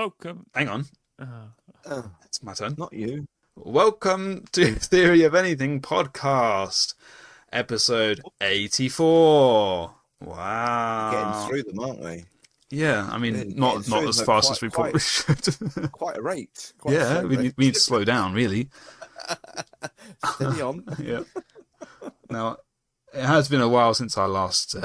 Welcome. Hang on. It's my turn. Not you. Welcome to Theory of Anything podcast, episode 84. Wow. Getting through them, aren't we? Yeah, I mean, Really not as fast as we probably should. Quite a rate. We need to slow down, really. Steady on. Yeah. Now, it has been a while since our last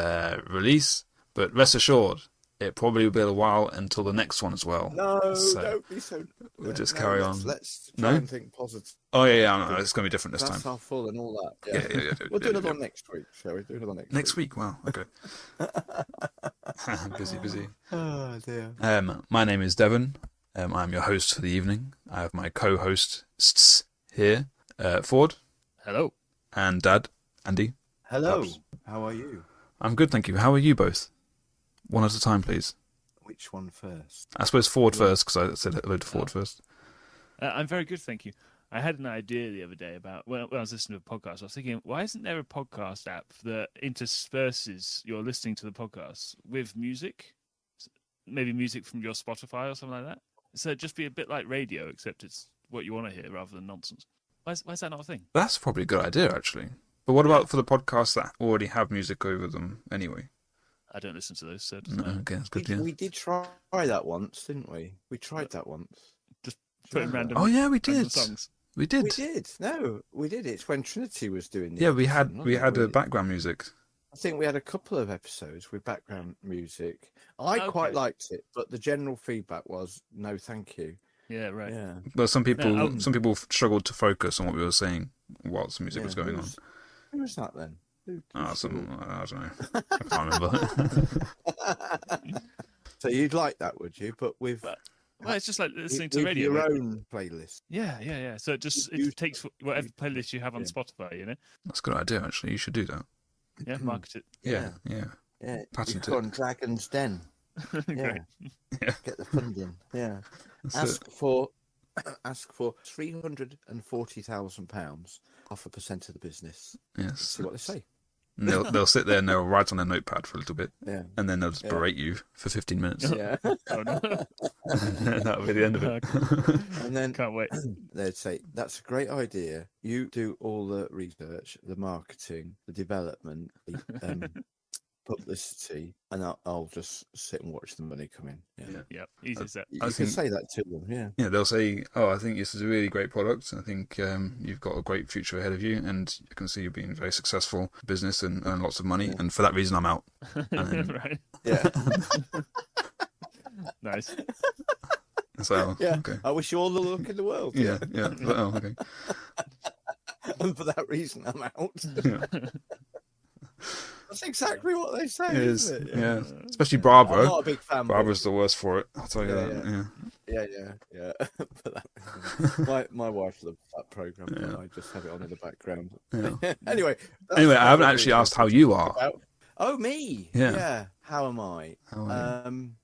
release, but rest assured, it probably will be a while until the next one as well. No, so don't be so. We'll just carry on. Let's try and think positive. Oh, yeah, no, it's going to be different this time. That's half full and all that. Yeah. We'll do another one next week, shall we? Do another one next week. Wow, okay. busy. Oh, dear. My name is Devon. I'm your host for the evening. I have my co-hosts here, Ford. Hello. And Dad, Andy. Hello. Paps. How are you? I'm good, thank you. How are you both? One at a time, please. Which one first? I suppose Ford first, because I said hello to Ford first. I'm very good, thank you. I had an idea the other day about, when I was listening to a podcast, I was thinking, why isn't there a podcast app that intersperses your listening to the podcast with music? Maybe music from your Spotify or something like that? So it'd just be a bit like radio, except it's what you want to hear rather than nonsense. Why is that not a thing? That probably a good idea, actually. But what about for the podcasts that already have music over them anyway? I don't listen to those, so it no, okay, that's good. We did try that once, didn't we? We tried that once. Just put in random. Oh yeah, we did. Songs. We did. We did. No, we did. It's when Trinity was doing this. Yeah, we had a background music. I think we had a couple of episodes with background music. I quite liked it, but the general feedback was no, thank you. Yeah, right. Yeah. Well, some people struggled to focus on what we were saying whilst the music was going on. Who was that then? I don't know. I can't remember. So you'd like that, would you? But with well, it's just like listening to radio. Your own playlist. Yeah. So it takes whatever playlist you have on Spotify, you know. That's a good idea, actually. You should do that. Yeah, market it. Yeah. Patent it. On Dragon's Den. Great. Yeah. Get the funding. Yeah. Ask for £340,000 off a % of the business. Yes. See what they say. And they'll sit there and they'll write on their notepad for a little bit. Yeah. And then they'll just berate you for 15 minutes. Yeah. Oh, no. That'll be the end of it. And then can't wait. They'd say, that's a great idea. You do all the research, the marketing, the development, the publicity, and I'll just sit and watch the money come in. Yeah. Easy as that. You can say that to them, Yeah, they'll say, oh, I think this is a really great product. I think you've got a great future ahead of you, and I can see you being very successful business and earn lots of money, and for that reason, I'm out. Then, right. Yeah. Nice. So, yeah. Okay. I wish you all the luck in the world. Yeah. Oh, okay. And for that reason, I'm out. Yeah. That's exactly what they say, It is. isn't it? Yeah. Especially Barbara. I'm not a big fan. Barbara's the worst for it. I'll tell you that. Yeah. My wife loves that program. Yeah. I just have it on in the background. Yeah. Anyway, I haven't actually asked how you are. Oh, me? Yeah. How am I? I'm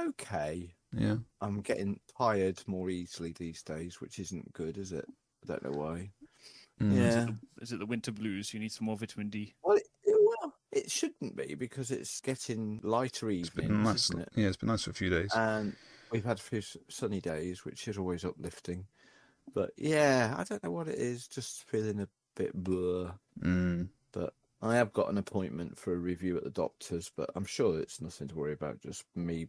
okay. Yeah. I'm getting tired more easily these days, which isn't good, is it? I don't know why. Yeah. Is it the winter blues? You need some more vitamin D. Well, it shouldn't be because it's getting lighter evenings, isn't it? Yeah, it's been nice for a few days. And we've had a few sunny days, which is always uplifting. But yeah, I don't know what it is, just feeling a bit blur. But I have got an appointment for a review at the doctor's, but I'm sure it's nothing to worry about, just me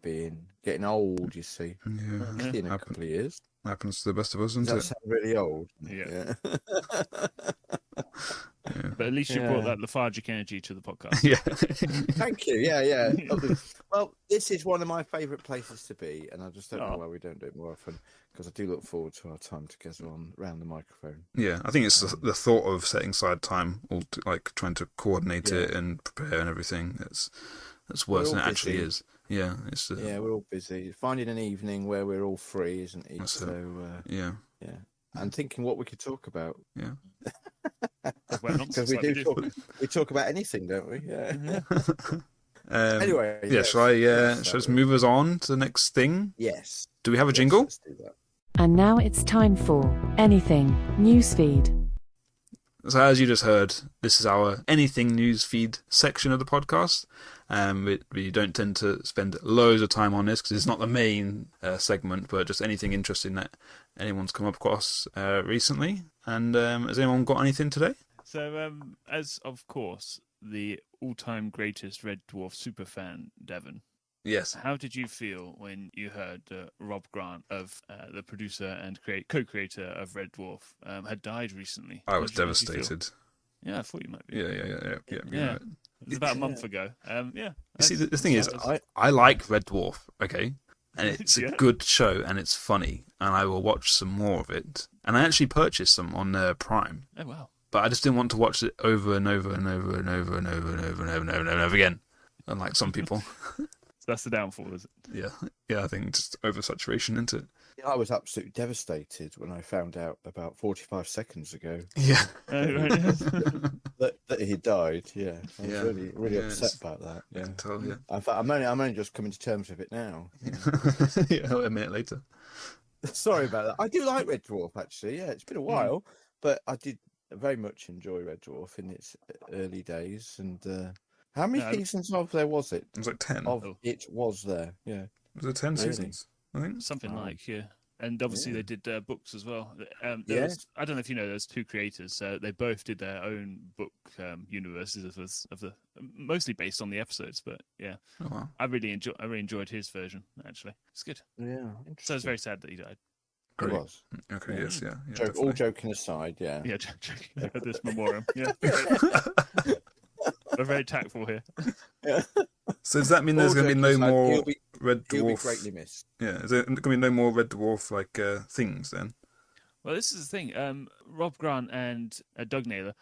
getting old, you see. Yeah. In a couple of years. Happens to the best of us, doesn't it? That sound really old. Yeah. But at least you brought that lethargic energy to the podcast. Yeah. Thank you. Yeah. Well, this is one of my favourite places to be, and I just don't know why we don't do it more often, because I do look forward to our time together around the microphone. Yeah, I think it's the thought of setting aside time, like trying to coordinate it and prepare and everything. That's worse than it actually is. Yeah, we're all busy. Finding an evening where we're all free, isn't it? Yeah. And thinking what we could talk about. Yeah. Because we talk about anything, don't we? Yeah. Anyway. Yeah. Shall I just move us on to the next thing? Yes. Do we have a jingle? Let's do that. And now it's time for Anything Newsfeed. So as you just heard, this is our anything news feed section of the podcast. We don't tend to spend loads of time on this because it's not the main segment, but just anything interesting that anyone's come up across recently. And has anyone got anything today? So, as of course, the all-time greatest Red Dwarf superfan, Devon. Yes. How did you feel when you heard Rob Grant, of the producer and co-creator of Red Dwarf, had died recently? I was devastated. Yeah, I thought you might be. Yeah. It was about a month ago. Yeah. You see, the thing is, I like Red Dwarf, okay? And it's a good show and it's funny, and I will watch some more of it. And I actually purchased some on Prime. Oh, wow. But I just didn't want to watch it over and over and over and over and over and over and over and over again, unlike some people. That's the downfall, is it? Yeah, I think just oversaturation into it. I was absolutely devastated when I found out about 45 seconds ago. Yeah. that he died. Yeah, I was really upset about that. Yeah, I can tell. Yeah. In fact, I'm only just coming to terms with it now. Yeah, a minute later. Sorry about that. I do like Red Dwarf, actually. Yeah, it's been a while, but I did very much enjoy Red Dwarf in its early days. And how many seasons of there was it? It was like 10. It was there, yeah. Was it 10 seasons? I think something like, yeah. And obviously they did books as well. I don't know if you know, there's two creators. They both did their own book universes of the mostly based on the episodes. But yeah, I really enjoyed his version. Actually, it's good. Yeah, so it's very sad that he died. It was. Okay. Yes. Yeah. All joking aside, yeah. Yeah, joking. This memoriam. Yeah. We're very tactful here. Yeah. So does that mean there's going to be no more Red Dwarf? He'll be greatly missed. Yeah, is there going to be no more Red Dwarf things then? Well, this is the thing. Rob Grant and Doug Naylor,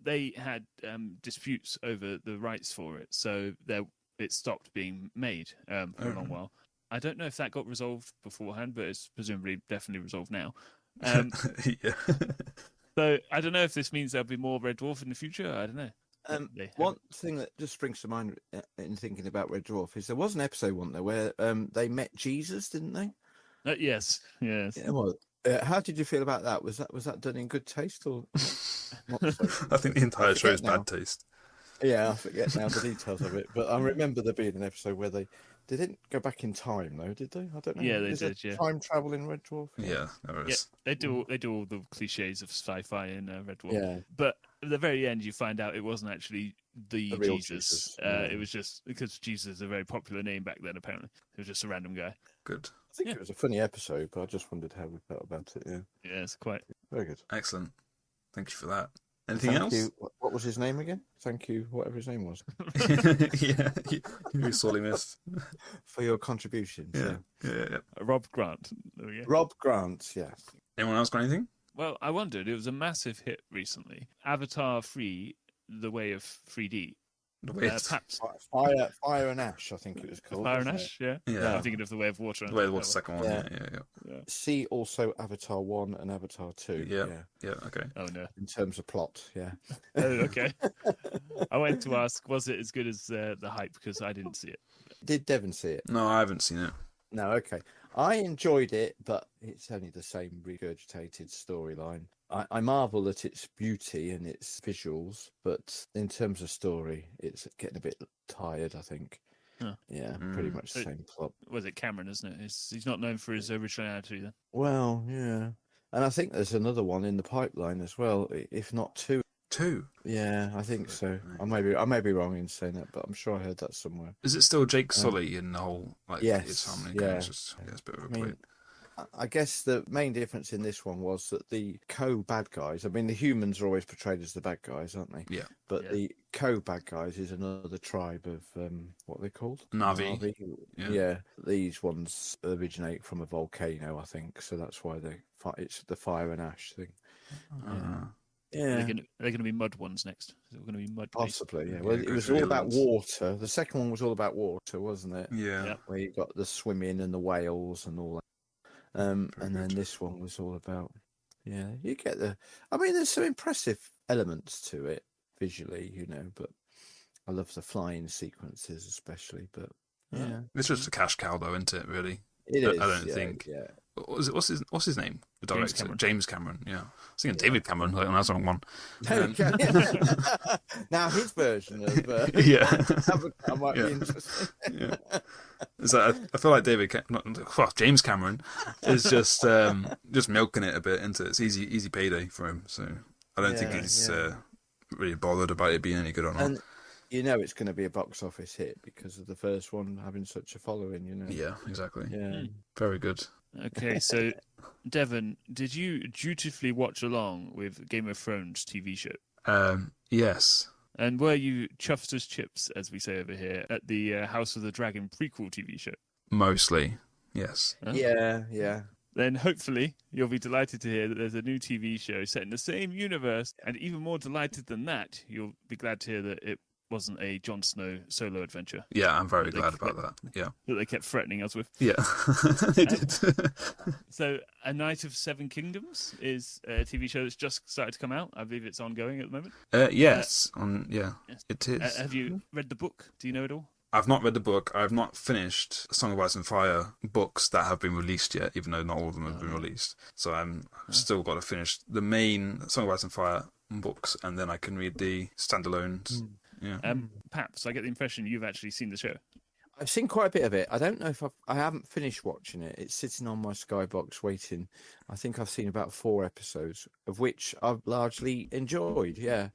they had disputes over the rights for it, so it stopped being made for a long while. I don't know if that got resolved beforehand, but it's presumably definitely resolved now. Yeah. So I don't know if this means there'll be more Red Dwarf in the future. I don't know. One thing that just springs to mind in thinking about Red Dwarf is there was an episode, wasn't there, where they met Jesus, didn't they? Yes. Yeah, well, how did you feel about that? Was that done in good taste or not so? I think the entire show is bad taste. Yeah, I forget now the details of it, but I remember there being an episode where they didn't go back in time, though, did they? I don't know. Yeah, they did. Yeah, time travel in Red Dwarf. Yeah, there is. Yeah, they do all the cliches of sci-fi in Red Dwarf. Yeah, but at the very end, you find out it wasn't actually the real Jesus. Yeah. It was just because Jesus is a very popular name back then. Apparently, it was just a random guy. Good. I think it was a funny episode, but I just wondered how we felt about it. Yeah. Yeah, it's quite very good. Excellent. Thank you for that. Anything Thank else? You. What was his name again? Thank you, whatever his name was. Yeah, you sorely missed. For your contributions. Yeah. Rob Grant. Rob Grant, yes. Anyone else got anything? Well, I wondered. It was a massive hit recently. Avatar 3, The Way of 3D. Paps. Fire and Ash, I think it was called. Fire and Ash, yeah. Yeah. I'm thinking of The Way of Water. The Way of Water, second one. Yeah. See also Avatar 1 and Avatar 2. Yeah. Okay. Oh no. In terms of plot, yeah. Oh, okay. I went to ask, was it as good as the hype? Because I didn't see it. Did Devon see it? No, I haven't seen it. No, okay. I enjoyed it, but it's only the same regurgitated storyline. I marvel at its beauty and its visuals, but in terms of story, it's getting a bit tired, I think. Huh. Yeah, pretty much the same plot. Was it Cameron, isn't it? He's not known for his originality then. Well, yeah. And I think there's another one in the pipeline as well, if not two. Two? Yeah, I think so. I may be wrong in saying that, but I'm sure I heard that somewhere. Is it still Jake Sully in the whole his family? Yeah. It's a bit of a plate. I guess the main difference in this one was that the co-bad guys, I mean, the humans are always portrayed as the bad guys, aren't they? Yeah. But the co-bad guys is another tribe of, what are they called? Navi. Yeah. These ones originate from a volcano, I think. So that's why it's the fire and ash thing. Yeah. They're going to be mud ones next. They're going to be mud. Possibly, yeah. Well, it was all about water. The second one was all about water, wasn't it? Yeah. Where you got the swimming and the whales and all that. And then this one was all about, you get there's some impressive elements to it visually, but I love the flying sequences especially, but yeah. It's just a cash cow though, isn't it, really? It is. I don't think. Yeah. What's his name? The James director, Cameron. James Cameron. Yeah, I was thinking David Cameron. Like, that's the wrong one. There we go. Now his version of Yeah. Avatar might Yeah. be interesting. Yeah. So I feel like James Cameron is just milking it a bit into it's easy payday for him. So I don't think he's really bothered about it being any good or not. And it's going to be a box office hit because of the first one having such a following. Yeah, exactly. Yeah. Very good. Okay, so Devon, did you dutifully watch along with Game of Thrones TV show? Yes. And were you chuffed as chips, as we say over here, at the House of the Dragon prequel TV show? Mostly, yes. Huh? Yeah. Then hopefully you'll be delighted to hear that there's a new TV show set in the same universe, and even more delighted than that, you'll be glad to hear that it wasn't a Jon Snow solo adventure. Yeah, I'm very glad about that. Yeah. That they kept threatening us with. Yeah, they did. So, A Night of Seven Kingdoms is a TV show that's just started to come out. I believe it's ongoing at the moment. Yes, Yes. it is. Have you read the book? Do you know it all? I've not read the book. I've not finished Song of Ice and Fire books that have been released yet, even though not all of them have been released. So I've still got to finish the main Song of Ice and Fire books, and then I can read the standalones. Yeah. Paps, I get the impression you've actually seen the show. I've seen quite a bit of it. I don't know if I haven't finished watching it. It's sitting on my Skybox waiting. I think I've seen about 4 episodes, of which I've largely enjoyed. Yeah,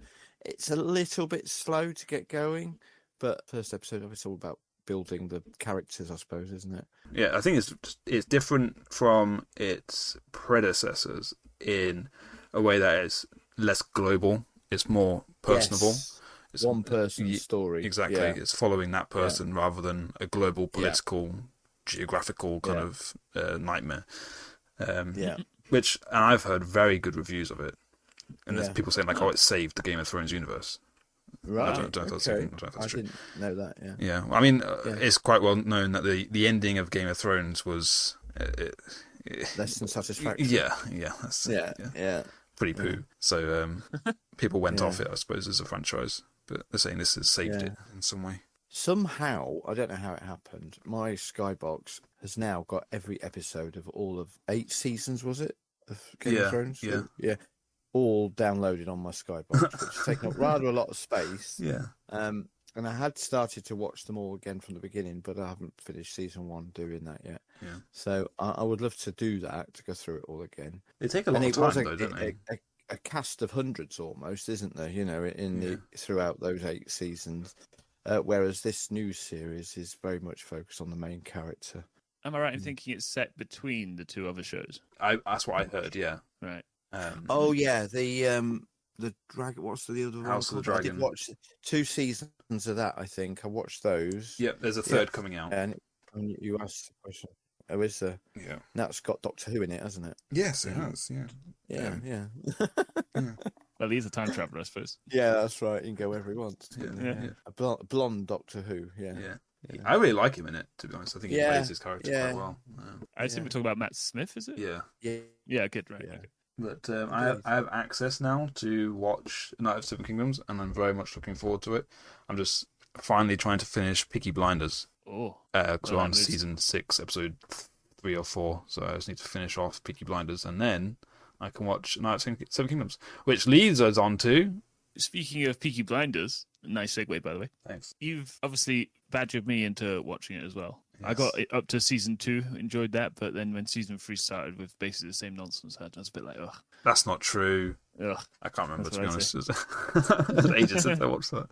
it's a little bit slow to get going, but first episode of it's all about building the characters, I suppose, isn't it? Yeah, I think it's different from its predecessors in a way that is less global. It's more personable. Yes. It's one person's story. Exactly. Yeah. It's following that person rather than a global political, geographical kind of nightmare. Which, and I've heard very good reviews of it. And there's people saying, like, it saved the Game of Thrones universe. Right. I don't know if that's true. Didn't know that, yeah. Yeah. I mean, it's quite well known that the ending of Game of Thrones was... less than satisfactory. Yeah. That's, Yeah. pretty poo. So people went off it, I suppose, as a franchise. But they're saying this has saved it in some way. Somehow, I don't know how it happened, my Skybox has now got every episode of all of 8 seasons, was it? Of Game of Thrones? Yeah. All downloaded on my Skybox, which has taken up rather a lot of space. Yeah. And I had started to watch them all again from the beginning, but I haven't finished season 1 doing that yet. Yeah. So I would love to do that, to go through it all again. They take a lot of time, though, don't they? A cast of hundreds almost, isn't there? Throughout those 8 seasons. Whereas this new series is very much focused on the main character. Am I right in thinking it's set between the 2 other shows? That's what I heard. Yeah. Right. The dragon. What's the other one? House of the Dragon. I did watch 2 seasons of that. I think I watched those. Yeah, there's a third coming out. And you asked the question. Oh, is there? Yeah. That's got Doctor Who in it, hasn't it? Yes, it has. Yeah. Yeah. Well, he's a time traveler, I suppose. Yeah, that's right. He can go wherever he wants. Yeah. A blonde Doctor Who. Yeah. I really like him in it, to be honest. I think he plays his character quite well. I assume we're talking about Matt Smith, is it? Yeah. Yeah, good, right. Yeah. Okay. But I have access now to watch Night of Seven Kingdoms, and I'm very much looking forward to it. I'm just finally trying to finish Peaky Blinders. Oh. Because we're on season 6, episode 3 or 4. So I just need to finish off Peaky Blinders, and then I can watch Night of Seven Kingdoms, which leads us on to... Speaking of Peaky Blinders, nice segue, by the way. Thanks. You've obviously badgered me into watching it as well. Yes. I got it up to season 2, enjoyed that, but then when season 3 started with basically the same nonsense, I was a bit like, ugh. That's not true. Ugh. I can't remember, That's to be what honest. It was ages since I watched that.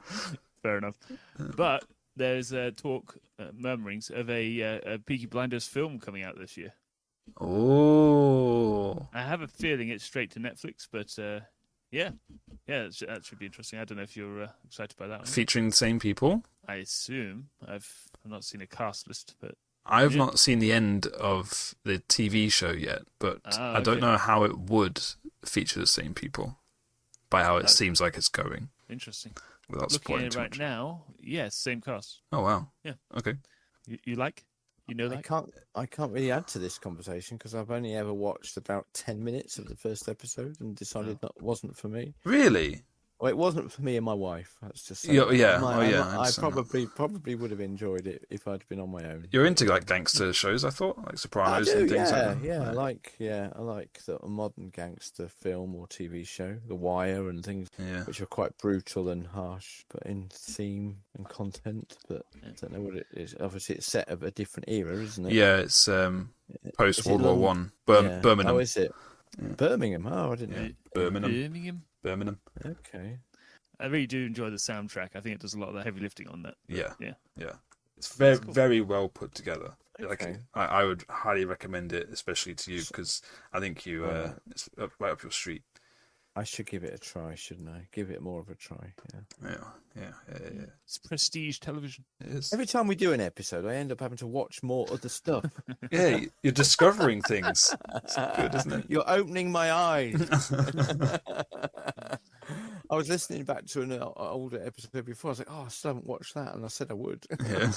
Fair enough. But there's talk, murmurings, of a Peaky Blinders film coming out this year. Oh. I have a feeling it's straight to Netflix, but yeah, that should be interesting. I don't know if you're excited by that one. Featuring the same people? I assume. I've not seen a cast list, but I've not seen the end of the TV show yet, but I don't know how it would feature the same people by how it seems like it's going. Interesting. Without Looking spoiling at it too right much. now, yes, same cast. Oh, wow. Yeah. Okay. You like? You know that? I can't really add to this conversation because I've only ever watched about 10 minutes of the first episode and decided that wasn't for me. Really? Well, it wasn't for me and my wife. That's just Yeah, yeah. I understand probably would have enjoyed it if I'd been on my own. You're into like gangster shows, I thought, like Sopranos and things like that. I like the modern gangster film or TV show, The Wire and things, which are quite brutal and harsh, but in theme and content. But I don't know what it is. Obviously, it's set of a different era, isn't it? Yeah, it's post World War One, Birmingham. Oh, is it? Yeah. Birmingham. Oh, I didn't know. Birmingham. Okay. I really do enjoy the soundtrack. I think it does a lot of the heavy lifting on that. Yeah. Yeah. It's very, cool. very well put together. Okay. Like, I would highly recommend it, especially to you, because I think it's right up your street. I should give it a try, shouldn't I? Give it more of a try. Yeah. It's prestige television. It is. Every time we do an episode, I end up having to watch more other stuff. Yeah, you're discovering things. It's good, isn't it? You're opening my eyes. I was listening back to an older episode before. I was like, I still haven't watched that. And I said I would. Yeah.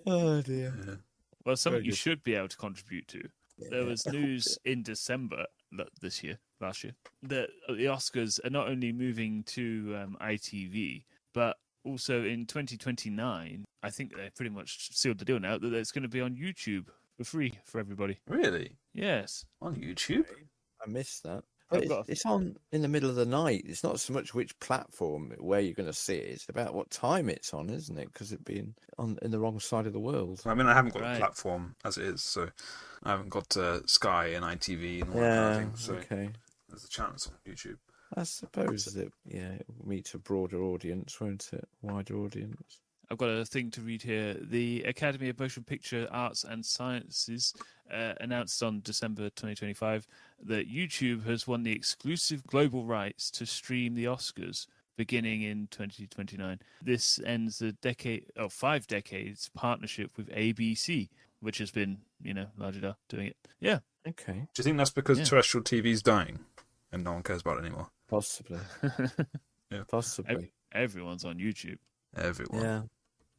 Oh, dear. Yeah. Well, something you should be able to contribute to. There was news in December last year, that the Oscars are not only moving to ITV, but also in 2029, I think they pretty much sealed the deal now, that it's going to be on YouTube for free for everybody. Really? Yes. On YouTube? I missed that. But it's on in the middle of the night. It's not so much which platform where you're going to see it. It's about what time it's on, isn't it? Because it'd be in the wrong side of the world. I mean, I haven't got a platform as it is, so I haven't got Sky and ITV and all that kind of thing. So there's a chance on YouTube. I suppose that it will meet a broader audience, won't it? Wider audience. I've got a thing to read here. The Academy of Motion Picture Arts and Sciences announced on December 2025 that YouTube has won the exclusive global rights to stream the Oscars beginning in 2029. This ends a 5 decades partnership with ABC, which has been, largely doing it. Yeah. Okay. Do you think that's because terrestrial TV's dying and no one cares about it anymore? Possibly. Yeah. Possibly. Everyone's on YouTube. Everyone. Yeah.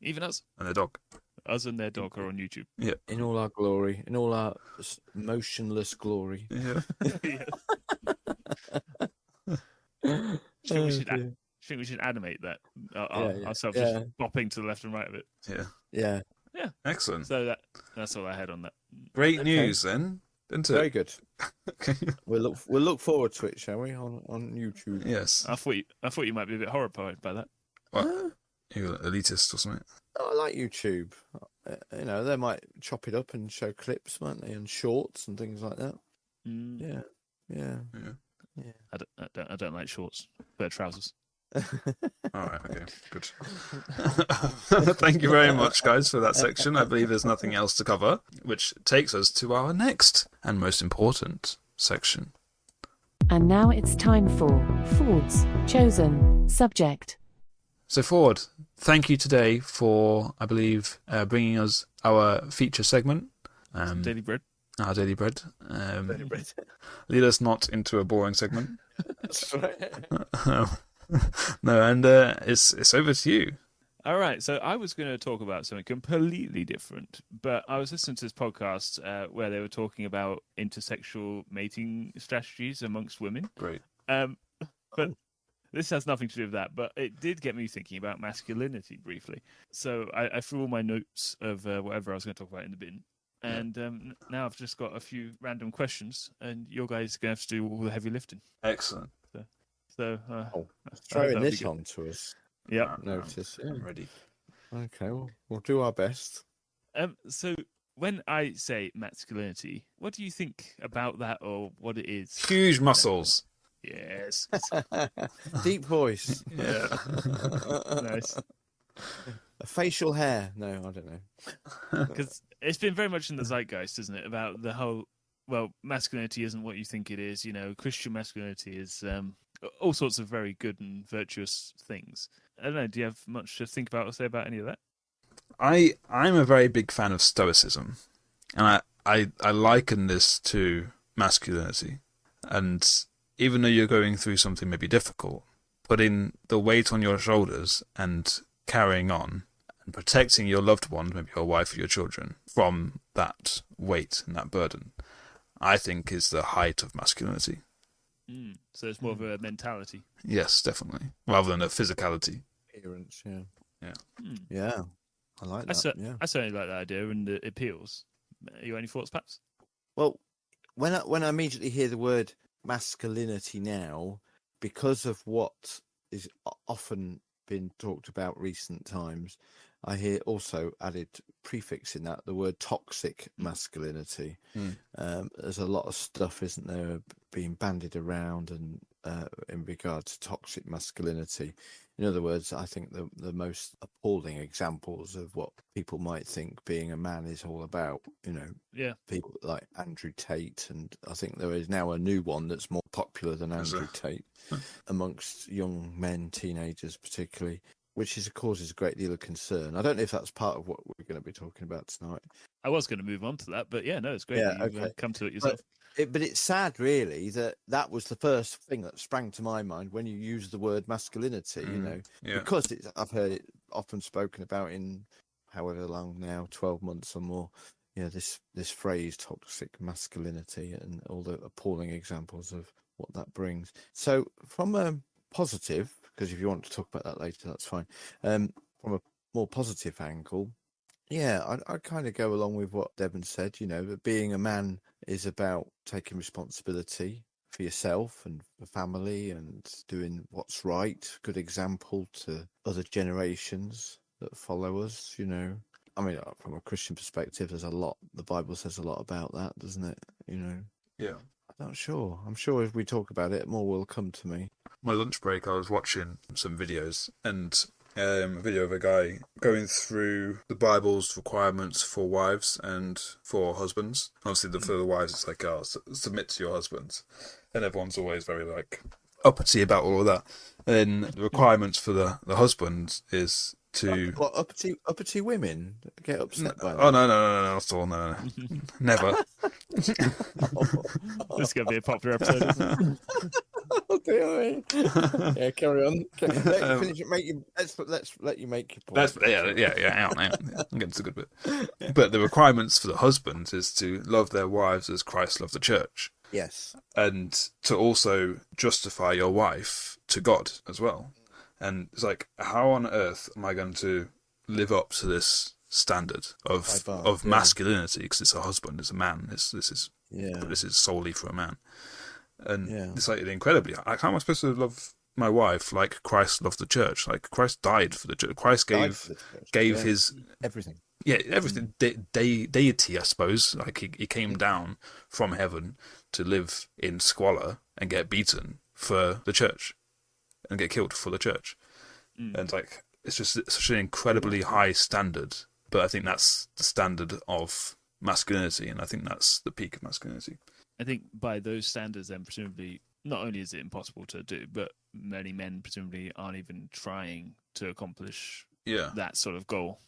Even us. And their dog. Us and their dog are on YouTube. Yeah. In all our glory. In all our motionless glory. Yeah. I think we should animate that ourselves just bopping to the left and right of it. Yeah. Excellent. So that's all I had on that. Great news then, isn't it? Very good. Okay. We'll look forward to it, shall we? On YouTube. Yes. I thought you might be a bit horrified by that. What? You're elitist or something? I like YouTube. They might chop it up and show clips, might they, and shorts and things like that. Mm. Yeah. I don't like shorts. Better trousers. All right. Okay. Good. Thank you very much, guys, for that section. I believe there's nothing else to cover, which takes us to our next and most important section. And now it's time for Ford's Chosen Subject. So, Ford, thank you today for, I believe, bringing us our feature segment. Daily bread. Our daily bread. Daily bread. Lead us not into a boring segment. That's right. No, and it's over to you. All right, so I was going to talk about something completely different, but I was listening to this podcast where they were talking about intersexual mating strategies amongst women. Great. But this has nothing to do with that, but it did get me thinking about masculinity briefly. So I threw all my notes of whatever I was going to talk about in the bin. And now I've just got a few random questions, and you guys are going to have to do all the heavy lifting. Excellent. So throwing this on to us. Yeah. Notice. I'm ready. Okay, well, we'll do our best. So when I say masculinity, what do you think about that, or what it is? Huge muscles. Yes. Deep voice. Yeah. Nice. A facial hair. No, I don't know. Because it's been very much in the zeitgeist, isn't it? About the whole, masculinity isn't what you think it is. Christian masculinity is all sorts of very good and virtuous things. I don't know. Do you have much to think about or say about any of that? I'm a very big fan of Stoicism, and I liken this to masculinity. And even though you're going through something maybe difficult, putting the weight on your shoulders and carrying on and protecting your loved ones, maybe your wife or your children, from that weight and that burden, I think is the height of masculinity. So it's more of a mentality. Yes, definitely, rather than a physicality. Appearance, yeah. Yeah. Yeah. I like that. Yeah. I certainly like that idea and it appeals. You got any thoughts, Paps? Well, when I immediately hear the word masculinity now, because of what is often been talked about recent times, I hear also added prefix in that the word toxic masculinity. There's a lot of stuff, isn't there, being bandied around and in regard to toxic masculinity. In other words, I think the most appalling examples of what people might think being a man is all about, people like Andrew Tate, and I think there is now a new one that's more popular than Andrew Tate amongst young men, teenagers particularly, which causes a great deal of concern. I don't know if that's part of what we're going to be talking about tonight. I was going to move on to that, but yeah, no, it's great that you've come to it yourself. But it's sad, really, that was the first thing that sprang to my mind when you use the word masculinity, because I've heard it often spoken about in however long now, 12 months or more, this phrase toxic masculinity and all the appalling examples of what that brings. So from a positive, because if you want to talk about that later, that's fine. From a more positive angle, I kind of go along with what Devon said, that being a man is about taking responsibility for yourself and the family and doing what's right, good example to other generations that follow us, I mean, from a Christian perspective, there's a lot, the Bible says a lot about that, doesn't it? Yeah. I'm not sure. I'm sure if we talk about it, more will come to me. My lunch break, I was watching some videos, and a video of a guy going through the Bible's requirements for wives and for husbands. Obviously, for the wives, it's like, submit to your husbands. And everyone's always very, uppity about all of that. And then the requirements for the husbands is to... What, uppity women get upset by that? Oh, no. Never. This is going to be a popular episode, isn't it? Okay, yeah, carry on. Let's let you make your point. I'm getting to a good bit. But the requirements for the husbands is to love their wives as Christ loved the church. Yes. And to also justify your wife to God as well. And it's like, how on earth am I going to live up to this standard of masculinity? Because it's a husband, it's a man. This is solely for a man. And it's like incredibly. Like, how am I supposed to love my wife like Christ loved the church? Like, Christ died for the church. Christ gave his everything. Yeah, everything. Deity, I suppose. Like he came down from heaven to live in squalor and get beaten for the church and get killed for the church. And like, it's just such an incredibly high standard. But I think that's the standard of masculinity, and I think that's the peak of masculinity. I think by those standards, then presumably not only is it impossible to do, but many men presumably aren't even trying to accomplish that sort of goal.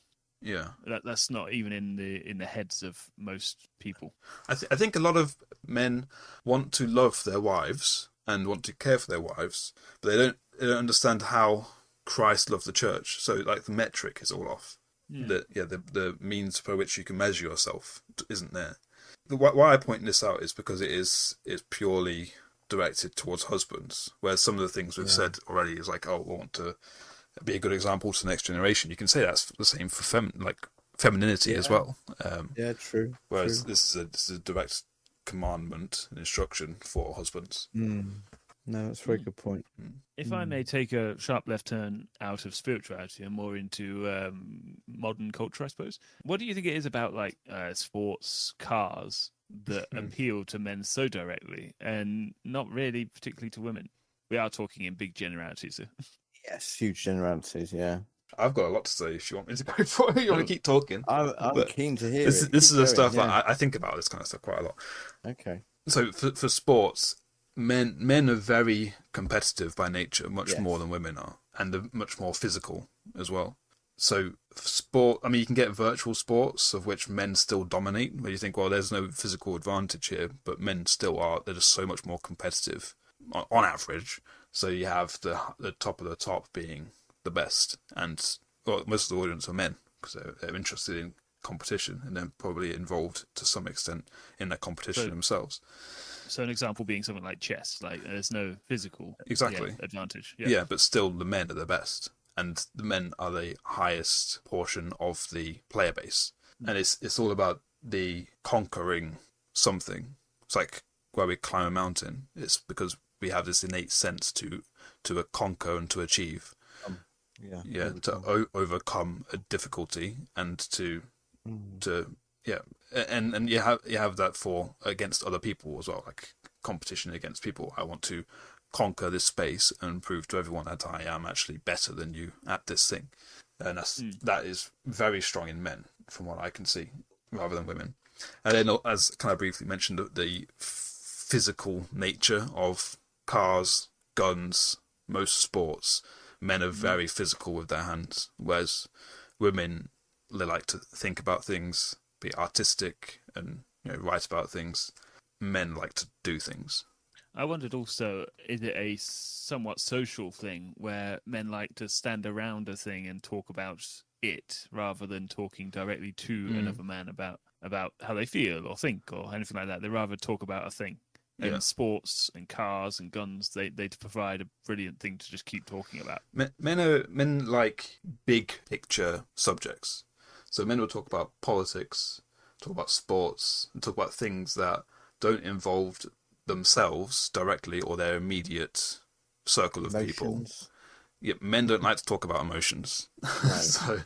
Yeah, that's not even in the heads of most people. I think a lot of men want to love their wives and want to care for their wives, but they don't understand how Christ loved the church. So like the metric is all off. The means by which you can measure yourself isn't there. Why I point this out is because it's purely directed towards husbands, whereas some of the things we've said already is like, I want to be a good example to the next generation. You can say that's the same for femininity as well. True. Whereas true. This is a direct commandment and instruction for husbands. No, that's a very good point. If I may take a sharp left turn out of spirituality and more into modern culture, I suppose. What do you think it is about sports cars that appeal to men so directly and not really particularly to women? We are talking in big generalities here. Yes, huge generalities, yeah. I've got a lot to say if you want me to go for it. You want to keep talking? I'm keen to hear this. it. This is the stuff I think about this kind of stuff quite a lot. Okay. So for sports, men are very competitive by nature, much more than women are, and they're much more physical as well. So sport, I mean, you can get virtual sports of which men still dominate, where you think, well, there's no physical advantage here, but men still are. They're just so much more competitive on average. So you have the top of the top being the best, and most of the audience are men because they're interested in competition and they're probably involved to some extent in that competition themselves. So an example being something like chess, like there's no physical Exactly. advantage. Yeah, but still the men are the best. And the men are the highest portion of the player base. And it's all about the conquering something. It's like where we climb a mountain. It's because we have this innate sense to conquer and to achieve. To overcome a difficulty and to and you have that for against other people as well, like competition against people. I want to conquer this space and prove to everyone that I am actually better than you at this thing, and that is very strong in men from what I can see, rather than women. And then, as kind of briefly mentioned, the physical nature of cars, guns, most sports. Men are very physical with their hands, whereas women, they like to think about things, be artistic, and write about things. Men like to do things. I wondered also, is it a somewhat social thing where men like to stand around a thing and talk about it rather than talking directly to another man about how they feel or think or anything like that? They rather talk about a thing. And sports and cars and guns, they provide a brilliant thing to just keep talking about. Men like big picture subjects. So men will talk about politics, talk about sports, and talk about things that don't involve themselves directly or their immediate circle of people. Yeah, men don't like to talk about emotions. No.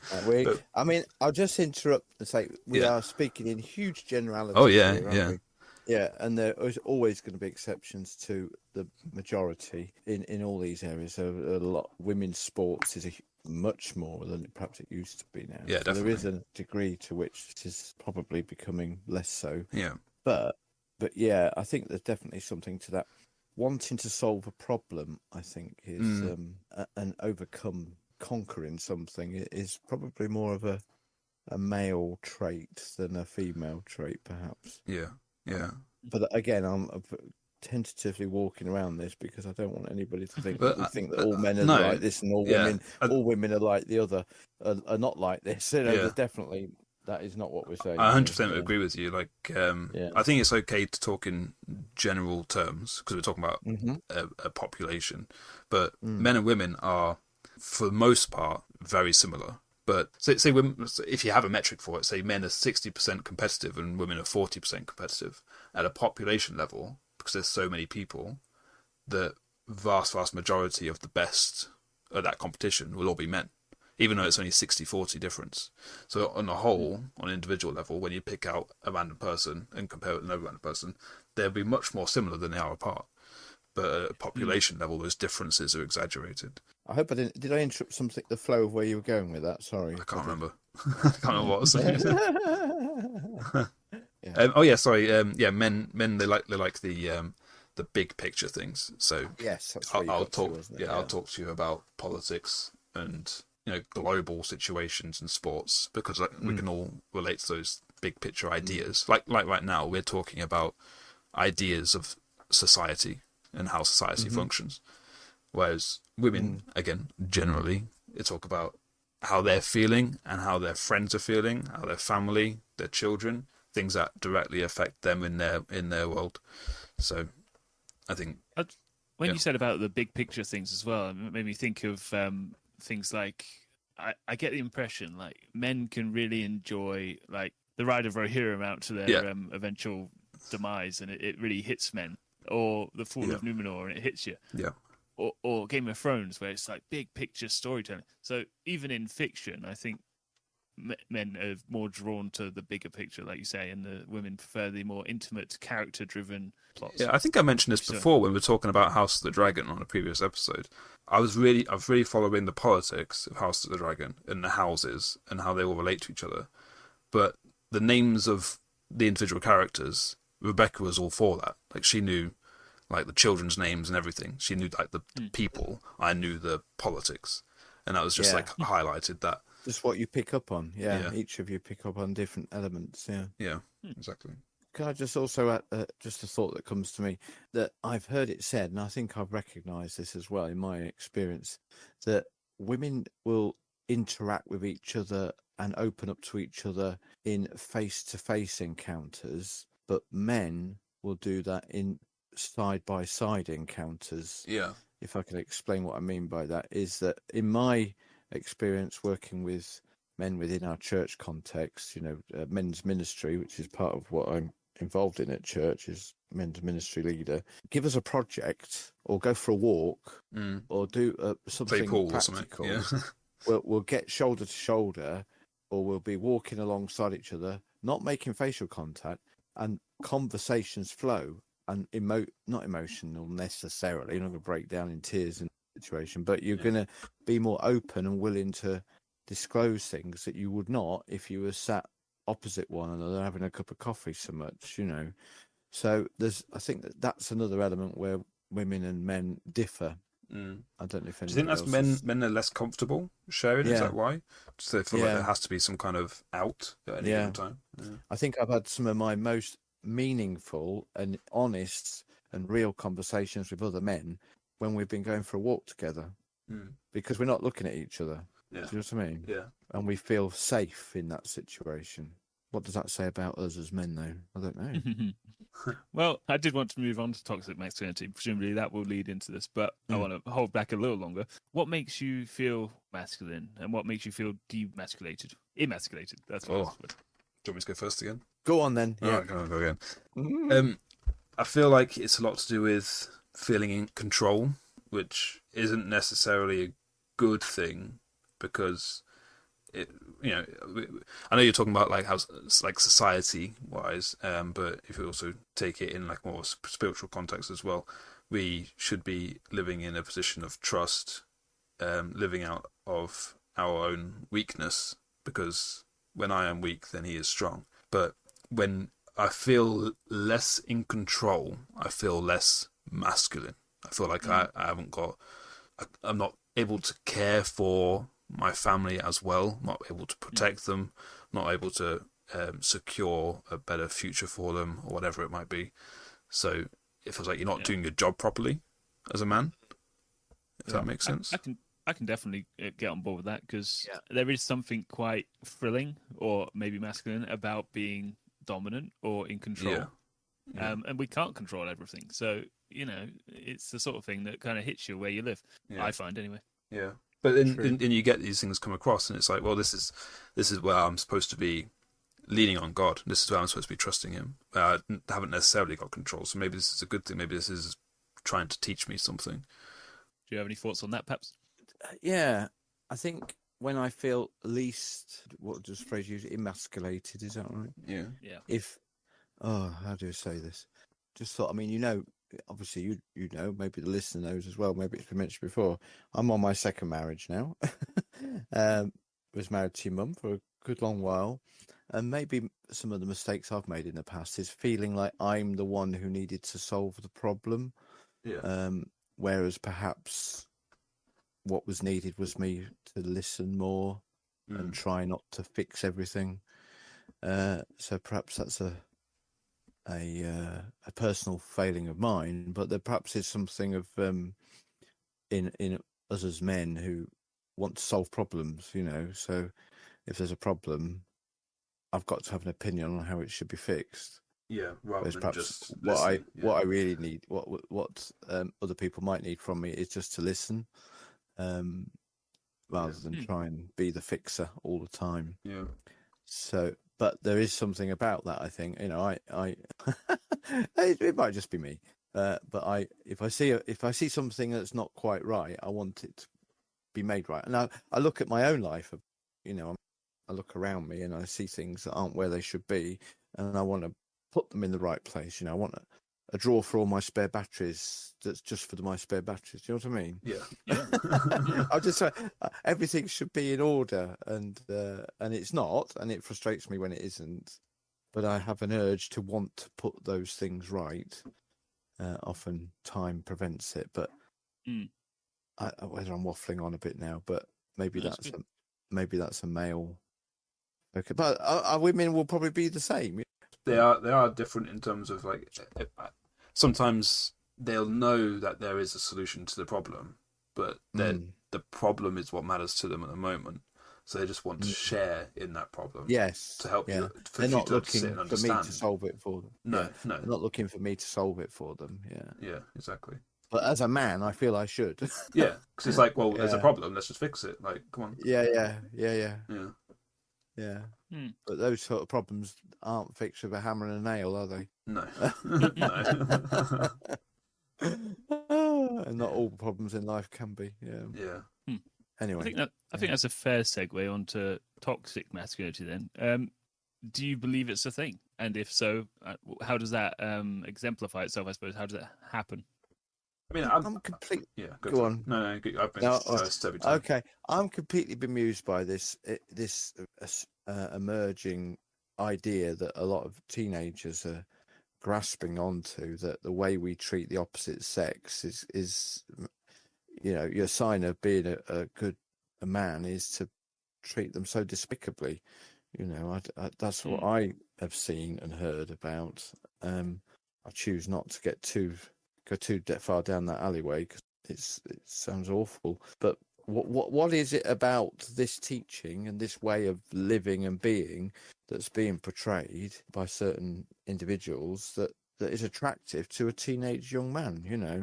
I'll just interrupt and say we are speaking in huge generalities. Oh yeah, here, aren't we? Yeah, and there is always going to be exceptions to the majority in all these areas. So a lot women's sports is much more than perhaps it used to be now. Yeah, so definitely. there is a degree to which it is probably becoming less so. Yeah, but yeah, I think there's definitely something to that. Wanting to solve a problem, I think, is and conquering something is probably more of a male trait than a female trait, perhaps. Yeah. But again, I'm tentatively walking around this because I don't want anybody to think that all men are like this and all women are like the other are not like this. There's definitely that is not what we're saying. I 100% agree with you. Like, I think it's okay to talk in general terms because we're talking about a population, but men and women are, for the most part, very similar. But say women, if you have a metric for it, say men are 60% competitive and women are 40% competitive at a population level, because there's so many people, the vast majority of the best at that competition will all be men, even though it's only 60-40 difference. So on the whole, on an individual level, when you pick out a random person and compare it with another random person, they'll be much more similar than they are apart. But at a population level, those differences are exaggerated. I hope I didn't. Did I interrupt the flow of where you were going with that? Sorry, I can't remember. I can't remember what I was saying. Sorry. Men they like the big picture things. So yes, that's I'll talk. I'll talk to you about politics and global situations and sports because we can all relate to those big picture ideas. Like right now, we're talking about ideas of society and how society functions. Whereas women, again, generally, they talk about how they're feeling and how their friends are feeling, how their family, their children, things that directly affect them in their world. So, I think when you said about the big picture things as well, it made me think of things like I get the impression like men can really enjoy like the ride of Rohirrim out to their eventual demise, and it really hits men, or the fall of Numenor, and it hits you. Yeah. Or Game of Thrones, where it's like big picture storytelling. So even in fiction, I think men are more drawn to the bigger picture, like you say, and the women prefer the more intimate, character-driven plots. Yeah, I think I mentioned this before when we were talking about House of the Dragon on a previous episode. I was really following the politics of House of the Dragon and the houses and how they all relate to each other. But the names of the individual characters, Rebecca was all for that. Like she knew like the children's names and everything. She knew like the people. I knew the politics, and that was just like highlighted that. Just what you pick up on, Each of you pick up on different elements, Yeah, exactly. Can I just also add just a thought that comes to me that I've heard it said, and I think I've recognised this as well in my experience, that women will interact with each other and open up to each other in face-to-face encounters, but men will do that in side-by-side encounters. Yeah. If I can explain what I mean by that, is that in my experience working with men within our church context, men's ministry, which is part of what I'm involved in at church, is men's ministry leader. Give us a project, or go for a walk, or do something Play pool practical. or something. Yeah. We'll get shoulder to shoulder, or we'll be walking alongside each other, not making facial contact, and conversations flow. And not emotional necessarily. You're not going to break down in tears in the situation, but you're going to be more open and willing to disclose things that you would not if you were sat opposite one another having a cup of coffee so much, So I think that's another element where women and men differ. I don't know if Do you think that's men are less comfortable sharing? Is that why? Just they feel like there has to be some kind of out at any given time. Yeah. I think I've had some of my most meaningful and honest and real conversations with other men when we've been going for a walk together, because we're not looking at each other. Yeah. Do you know what I mean? Yeah. And we feel safe in that situation. What does that say about us as men, though? I don't know. Well, I did want to move on to toxic masculinity. Presumably that will lead into this, but I want to hold back a little longer. What makes you feel masculine, and what makes you feel demasculated? Emasculated. That's what I was. Do you want me to go first again? Go on then. Yeah. All right, go again. I feel like it's a lot to do with feeling in control, which isn't necessarily a good thing, because I know you're talking about like how like society wise, but if you also take it in like more spiritual context as well, we should be living in a position of trust, living out of our own weakness, because when I am weak, then he is strong. But when I feel less in control, I feel less masculine. I feel like I'm not able to care for my family as well, not able to protect them, not able to secure a better future for them, or whatever it might be. So it feels like you're not doing your job properly as a man, if that makes sense. I can definitely get on board with that, because there is something quite thrilling, or maybe masculine, about being dominant or in control. And we can't control everything. So, it's the sort of thing that kind of hits you where you live, I find anyway. Yeah. But then you get these things come across, and it's like, well, this is where I'm supposed to be leaning on God. This is where I'm supposed to be trusting Him. I haven't necessarily got control, so maybe this is a good thing. Maybe this is trying to teach me something. Do you have any thoughts on that, Paps? Yeah, I think when I feel least, what does the phrase use? Emasculated, is that right? Yeah. How do I say this? Just thought, obviously you know, maybe the listener knows as well, maybe it's been mentioned before, I'm on my second marriage now. Was married to your mum for a good long while, and maybe some of the mistakes I've made in the past is feeling like I'm the one who needed to solve the problem, whereas perhaps what was needed was me to listen more and try not to fix everything. So perhaps that's a personal failing of mine, but there perhaps is something of in us as men who want to solve problems, so if there's a problem, I've got to have an opinion on how it should be fixed. Rather than perhaps just what I really need, what other people might need from me is just to listen, rather than try and be the fixer all the time. So, but there is something about that, I think. I it might just be me, but if I see something that's not quite right, I want it to be made right. And I look at my own life, I look around me and I see things that aren't where they should be, and I want to put them in the right place. I want a drawer for all my spare batteries that's just for my spare batteries. Do you know what I mean? Yeah. I'm just saying, everything should be in order, and it's not, and it frustrates me when it isn't. But I have an urge to want to put those things right. Often time prevents it, but whether I'm waffling on a bit now, but maybe that's a male. Okay, but our women will probably be the same. They are different in terms of like, sometimes they'll know that there is a solution to the problem, but the problem is what matters to them at the moment. So they just want to share in that problem. Yes. To help you. They're not to sit looking and for me understand. to solve it for them. No. They're not looking for me to solve it for them. Yeah. Yeah, exactly. But as a man, I feel I should. Yeah, because it's like, well, there's a problem. Let's just fix it. Like, come on. Yeah. But those sort of problems aren't fixed with a hammer and a nail, are they? No. And not all problems in life can be. Yeah. Anyway, I think that's a fair segue onto toxic masculinity. Then, do you believe it's a thing? And if so, how does that exemplify itself? I suppose. How does that happen? I mean, I'm completely. Yeah, go on. No, I've been first every time. Okay, I'm completely bemused by this emerging idea that a lot of teenagers are grasping onto, that the way we treat the opposite sex is your sign of being a good man is to treat them so despicably. That's what I have seen and heard about. I choose not to go too far down that alleyway because it sounds awful. But what is it about this teaching and this way of living and being that's being portrayed by certain individuals that is attractive to a teenage young man?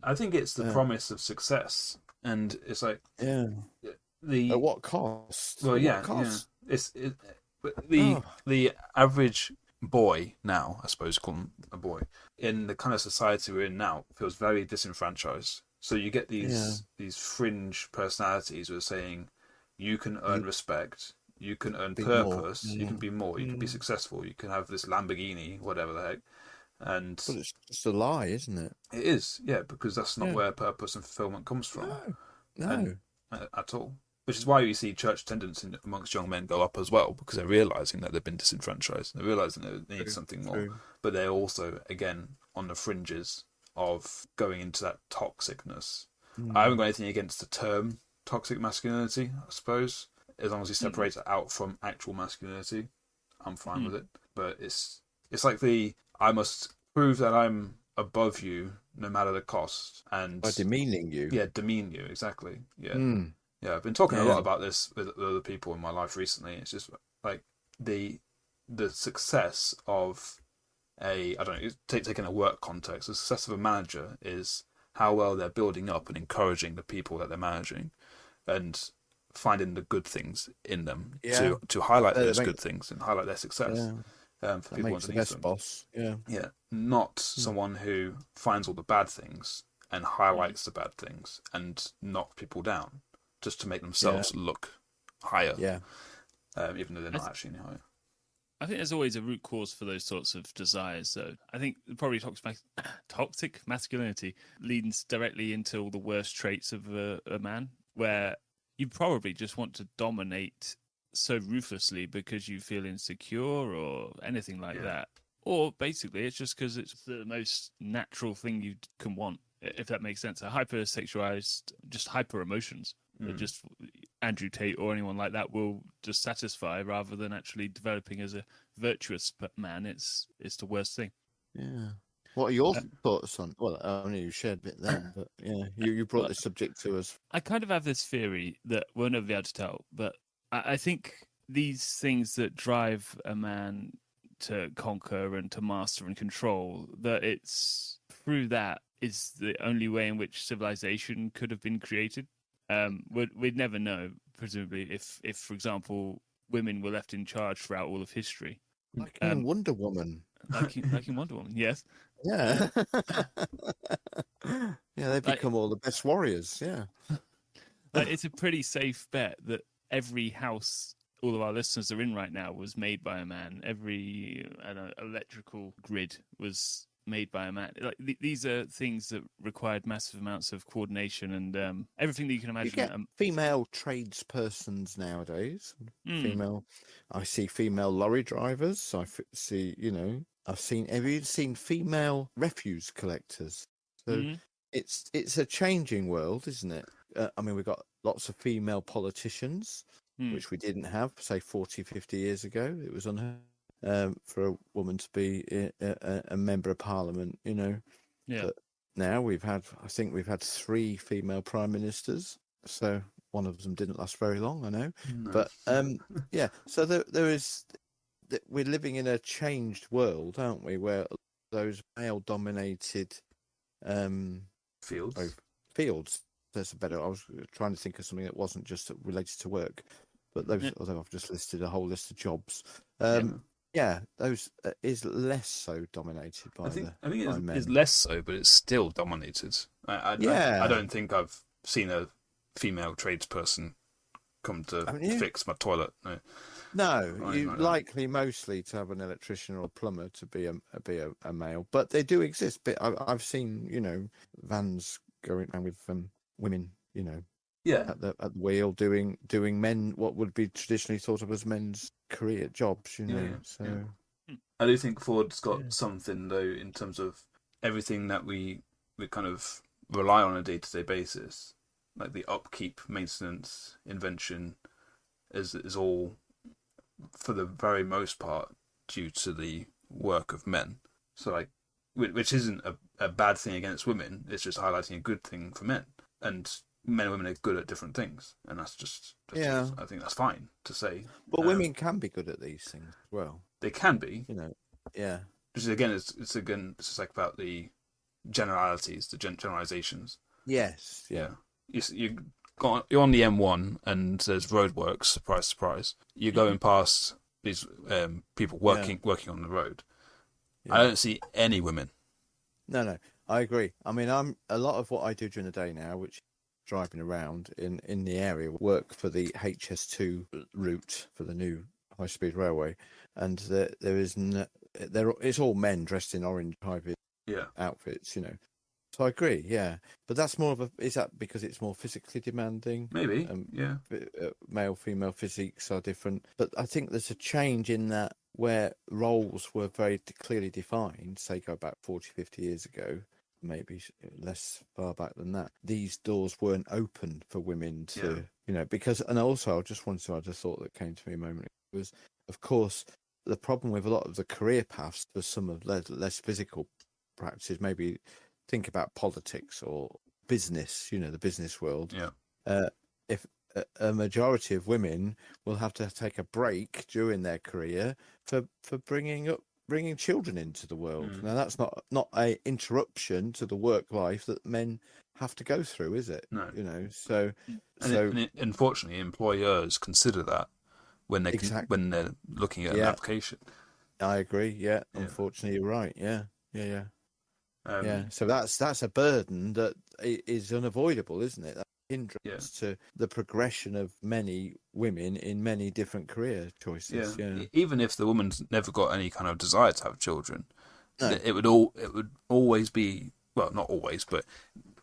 I think it's the promise of success, and it's like at what cost? Well, What cost? The average boy now, I suppose, call him a boy, in the kind of society we're in now, feels very disenfranchised. So you get these fringe personalities who are saying you can earn respect, you can earn purpose, you can be more, you can be successful, you can have this Lamborghini, whatever the heck. But it's just a lie, isn't it? It is, yeah, because that's not where purpose and fulfillment comes from. No. At all. Which is why you see church attendance amongst young men go up as well, because they're realising that they've been disenfranchised. They're realising they need something more. But they're also, again, on the fringes of going into that toxicness. I haven't got anything against the term toxic masculinity, I suppose. As long as you separate it out from actual masculinity, I'm fine with it. But it's like I must prove that I'm above you no matter the cost. And by demeaning you. Yeah, demean you, exactly. Yeah. Yeah, I've been talking a lot about this with other people in my life recently. It's just like the success of taking a work context, the success of a manager is how well they're building up and encouraging the people that they're managing and finding the good things in them to highlight those good things and highlight their success. For people makes the best boss. Yeah, not someone who finds all the bad things and highlights the bad things and knock people down just to make themselves look higher. Even though they're not actually any higher. I think there's always a root cause for those sorts of desires. So I think probably toxic masculinity leads directly into all the worst traits of a man, where you probably just want to dominate so ruthlessly because you feel insecure or anything like that. Or basically it's just because it's the most natural thing you can want, if that makes sense. A hypersexualized, just hyper emotions that just Andrew Tate or anyone like that will just satisfy rather than actually developing as a virtuous man. It's the worst thing. Yeah. What are your thoughts on? Well, I know you shared a bit then, but you brought this subject to us. I kind of have this theory that we'll never be able to tell, but I think these things that drive a man to conquer and to master and control, that it's through that is the only way in which civilization could have been created. We'd never know, presumably, if, for example, women were left in charge throughout all of history. Like in Wonder Woman. Like in Wonder Woman, yes. Yeah. They become all the best warriors, It's a pretty safe bet that every house all of our listeners are in right now was made by a man. Every electrical grid was made by a man. Like these are things that required massive amounts of coordination and everything that you can imagine. You get female tradespersons nowadays. I see female lorry drivers. I see, have you seen female refuse collectors? So it's a changing world, isn't it? We've got lots of female politicians, which we didn't have, say, 40, 50 years ago. It was unheard for a woman to be a member of parliament, But now we've had 3 female prime ministers. So one of them didn't last very long, I know. No. But yeah, so there is. We're living in a changed world, aren't we? Where those male-dominated Fields. fields. That's a better. I was trying to think of something that wasn't just related to work, but those. Although I've just listed a whole list of jobs. Yeah, those is less so dominated by men. It's less so, but it's still dominated. I don't think I've seen a female tradesperson come to fix my toilet. No, you likely mostly to have an electrician or a plumber to be a male, but they do exist. But I've seen vans going around with women, at the wheel doing men what would be traditionally thought of as men's career jobs, So I do think Ford's got something though in terms of everything that we kind of rely on a day-to-day basis, like the upkeep, maintenance, invention, is all for the very most part due to the work of men. So like, which isn't a bad thing against women. It's just highlighting a good thing for men. And men and women are good at different things, and that's just I think that's fine to say. But women can be good at these things as well. They can be, Yeah. Which is again, it's just like about the generalities, the generalizations. Yes. Yeah. You're on the M1 and there's roadworks. Surprise, surprise. You're going past these people working on the road. Yeah. I don't see any women. No, I agree. I mean, I'm a lot of what I do during the day now, which is driving around in the area, work for the HS2 route for the new high-speed railway, and it's all men dressed in orange high-vis outfits, So I agree, but that's more of is that because it's more physically demanding? Maybe, male, female physiques are different, but I think there's a change in that where roles were very clearly defined, say go back 40, 50 years ago, maybe less far back than that. These doors weren't open for women to, because, and also I just wanted to add a thought that came to me a moment ago was, of course, the problem with a lot of the career paths for some of less physical practices, maybe think about politics or business, the business world. If a majority of women will have to take a break during their career for bringing children into the world. Now that's not a interruption to the work life that men have to go through, is it? No. And unfortunately, employers consider that when they when they're looking at an application. I agree. Yeah. Unfortunately, you're right. Yeah. So that's a burden that is unavoidable, isn't it? That hindrance to the progression of many women in many different career choices. Even if the woman's never got any kind of desire to have children, it would always be, well, not always, but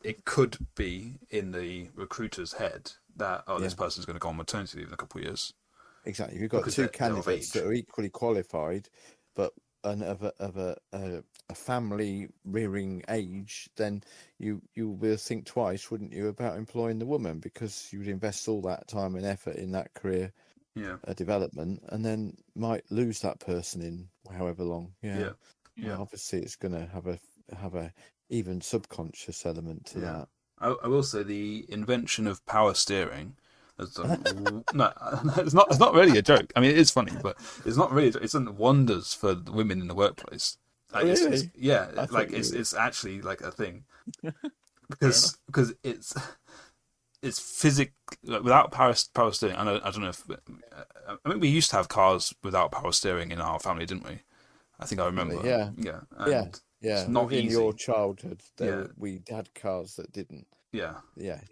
it could be in the recruiter's head that this person's going to go on maternity leave in a couple of years. Exactly. If you've got two candidates that are equally qualified, but of a family rearing age, then you will think twice, wouldn't you, about employing the woman, because you would invest all that time and effort in that career development, and then might lose that person in however long. Well, obviously it's going to have a even subconscious element to that. I will say the invention of power steering. No, it's not really a joke. I mean, it is funny, but it's not really. It's done wonders for the women in the workplace. Like, really? It's actually like a thing because it's physical without power steering. I don't know if I mean we used to have cars without power steering in our family, didn't we? I think I remember. Yeah. It's not within easy. Your childhood, we had cars that didn't. Yeah.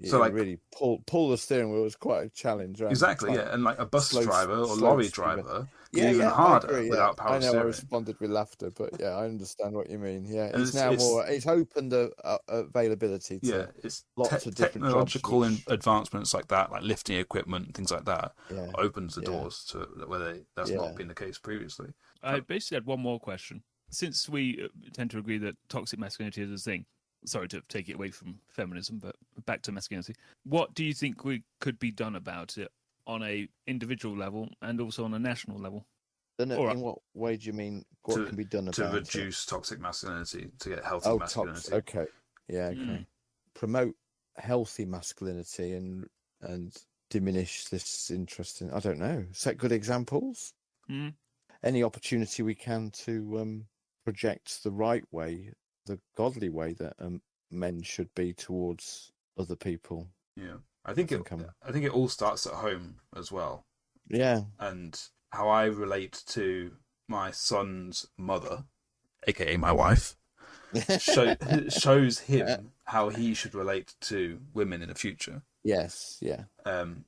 So like really pull the steering wheel was quite a challenge. Exactly. And like a bus driver or lorry driver, even harder without power steering. I responded with laughter, but I understand what you mean. Yeah, it's more. It's opened the availability to it's lots of different technological advancements like that, like lifting equipment, things like that. Opens the doors to where that's not been the case previously. I basically had one more question. Since we tend to agree that toxic masculinity is a thing, sorry to take it away from feminism, but back to masculinity. What do you think could be done about it on a individual level and also on a national level? In what way do you mean what can be done about it? To reduce toxic masculinity, to get healthy masculinity. Okay. Yeah, okay. Promote healthy masculinity and diminish this interest in, I don't know, set good examples. Mm. Any opportunity we can to project the right way, the godly way that men should be towards other people. Yeah, I think it all starts at home as well. Yeah, and how I relate to my son's mother, aka my wife, shows him how he should relate to women in the future. Yes, yeah. And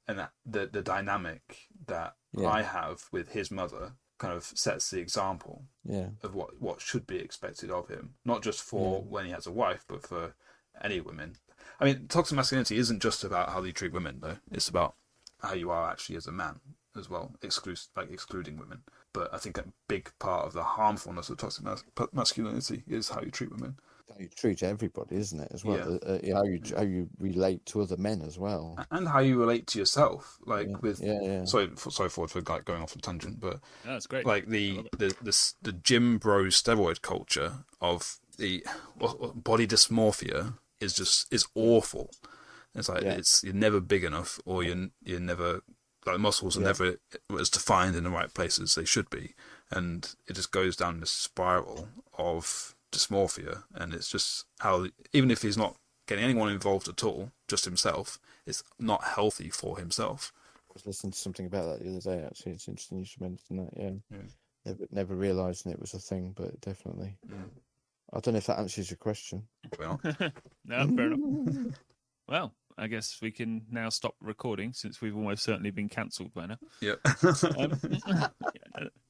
that the dynamic that I have with his mother kind of sets the example of what should be expected of him, not just for when he has a wife, but for any women. I mean, toxic masculinity isn't just about how you treat women, though. It's about how you are actually as a man as well, excluding women. But I think a big part of the harmfulness of toxic masculinity is how you treat women. How you treat everybody, isn't it? As well, how you relate to other men as well, and how you relate to yourself. Sorry for going off a tangent, but that's great. Like the gym bro steroid culture of the body dysmorphia is awful. It's like you're never big enough, or you're never, like, muscles are never as defined in the right places they should be, and it just goes down this spiral of dysmorphia. And it's just how, even if he's not getting anyone involved at all, just himself, it's not healthy for himself. I was listening to something about that the other day. Actually, it's interesting you should mention that. Yeah. Never realising it was a thing, but definitely. I don't know if that answers your question. Well, no, fair enough. Well, I guess we can now stop recording, since we've almost certainly been cancelled by now. Yep.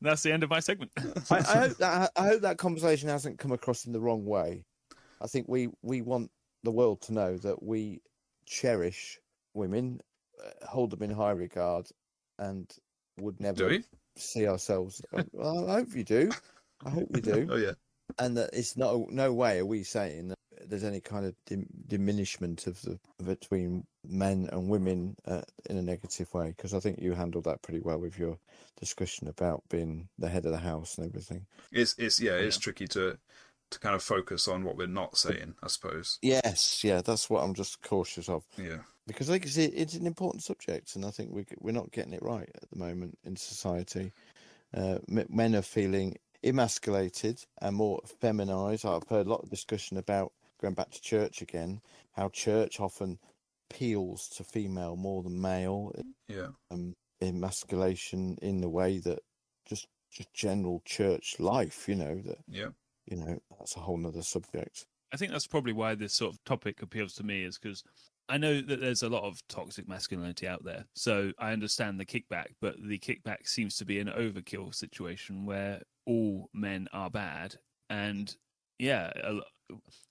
That's the end of my segment. I hope that conversation hasn't come across in the wrong way. I think we want the world to know that we cherish women, hold them in high regard, and would never see ourselves. Well, I hope you do. I hope you do. Oh yeah. And that it's no way are we saying that there's any kind of diminishment of between men and women in a negative way, because I think you handled that pretty well with your discussion about being the head of the house and everything. It's tricky to kind of focus on what we're not saying, I suppose. Yes, that's what I'm just cautious of. Yeah, because I think it's an important subject, and I think we're not getting it right at the moment in society. Men are feeling emasculated and more feminized. I've heard a lot of discussion about, going back to church again, how church often appeals to female more than male. Yeah. Emasculation in the way that just general church life, that's a whole nother subject. I think that's probably why this sort of topic appeals to me, is because I know that there's a lot of toxic masculinity out there. So I understand the kickback, but the kickback seems to be an overkill situation where all men are bad. And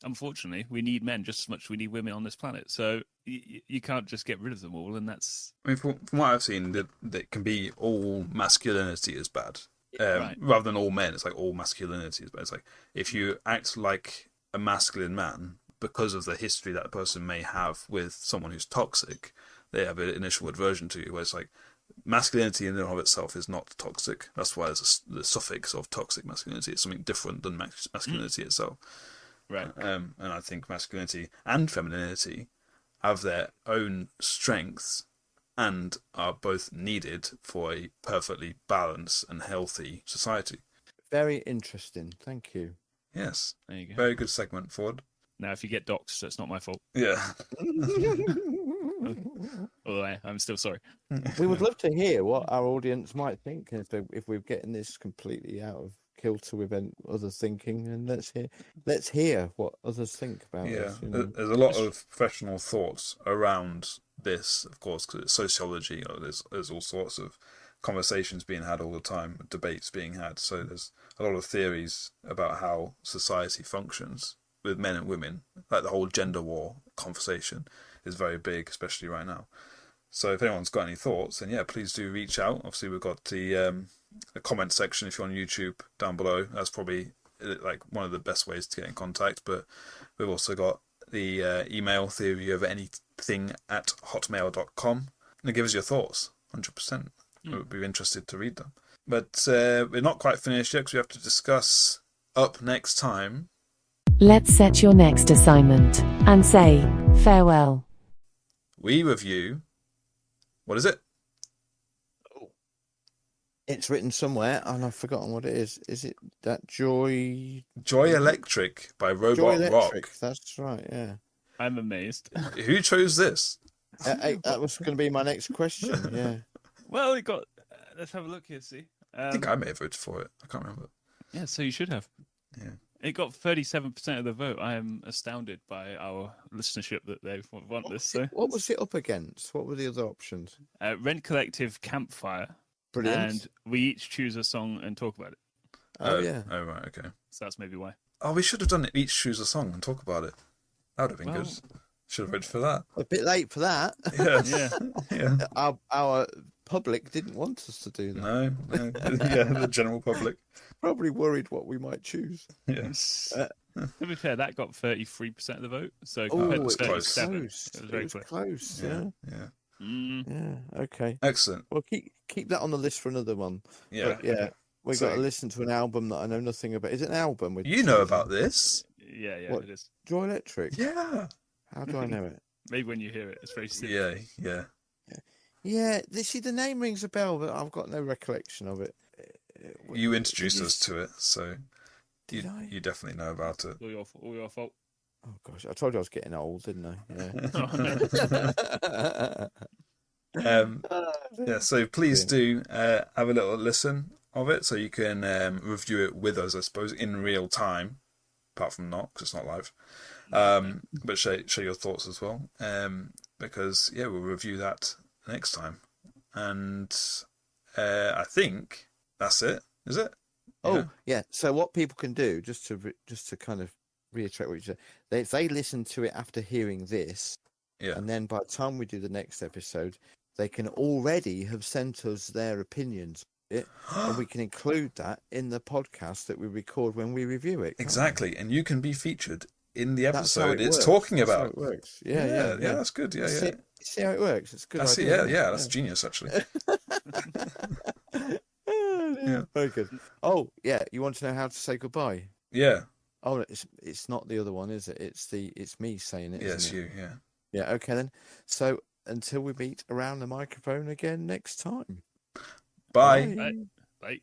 unfortunately, we need men just as much as we need women on this planet. So you can't just get rid of them all. And that's... I mean, from what I've seen, that can be all masculinity is bad. Right. Rather than all men, it's like all masculinity is bad. It's like, if you act like a masculine man, because of the history that person may have with someone who's toxic, they have an initial aversion to you, where it's like, masculinity in and of itself is not toxic. That's why there's the suffix of toxic masculinity. It's something different than masculinity itself. Right. And I think masculinity and femininity have their own strengths and are both needed for a perfectly balanced and healthy society. Very interesting. Thank you. Yes. There you go. Very good segment, Ford. Now, if you get doxxed, that's not my fault. Yeah. Although I'm still sorry. We would love to hear what our audience might think if we're getting this completely out of kilter with other thinking, and let's hear what others think about this. There's a lot of professional thoughts around this, of course, because it's sociology. There's all sorts of conversations being had all the time, debates being had. So there's a lot of theories about how society functions with men and women. Like the whole gender war conversation is very big, especially right now. So if anyone's got any thoughts, then please do reach out. Obviously, we've got the comment section if you're on YouTube down below. That's probably like one of the best ways to get in contact. But we've also got the email theoryofoanything@hotmail.com. And give us your thoughts, 100%. We would be interested to read them. But we're not quite finished yet, because we have to discuss up next time. Let's set your next assignment and say farewell. we review. What is it? It's written somewhere, and I've forgotten what it is. Is it that Joy Electric by Robot Electric? Rock. That's right. Yeah. I'm amazed. Who chose this? That was going to be my next question. Yeah. Well, it got. Let's have a look here. See. I think I may have voted for it. I can't remember. Yeah, so you should have. Yeah. It got 37% of the vote. I am astounded by our listenership that they want this. So, What was it up against? What were the other options? Rent Collective Campfire. Brilliant. And we each choose a song and talk about it. Oh yeah. Oh right. Okay. So that's maybe why. Oh, we should have done it. Each choose a song and talk about it. That would have been good. Should have voted for that. A bit late for that. Yeah. Yeah. Yeah. Our public didn't want us to do that. No. Yeah. The general public. Probably worried what we might choose. Yeah. To be fair, that got 33% of the vote. So Oh, compared it to was 37, close. it was very close. Close. Yeah. Yeah. Yeah. Yeah. Okay. Excellent. Well, keep that on the list for another one. Yeah. But, yeah. We So- got to listen to an album that I know nothing about. Is it an album? You know about this? Yeah, What? it is. Joy Electric. Yeah. How do I know it? Maybe when you hear it, it's very simple. Yeah. Yeah. See, the name rings a bell, but I've got no recollection of it. You introduced us to it, so Did I? you definitely know about it. All your fault. Oh gosh, I told you I was getting old, didn't I? Yeah. So please do have a little listen of it, so you can review it with us, I suppose, in real time. Apart from not, because it's not live. But share your thoughts as well, because we'll review that next time. And I think that's it. Is it? Oh yeah. So what people can do, just to kind of reiterate what you said, if they listen to it after hearing this, and then by the time we do the next episode, they can already have sent us their opinions on it, and we can include that in the podcast that we record when we review it. Exactly, and you can be featured in the That's how episode it it's works. talking That's how about. it works. Yeah. That's good. Yeah. See how it works. It's a good. That's idea. it. Yeah. That's genius, actually. Yeah. Very good. Oh yeah, you want to know how to say goodbye? Yeah. Oh, it's not the other one, is it? It's me saying it. Yes, isn't it? you. Yeah. Yeah. Okay then. So until we meet around the microphone again next time. Bye. Bye. Bye.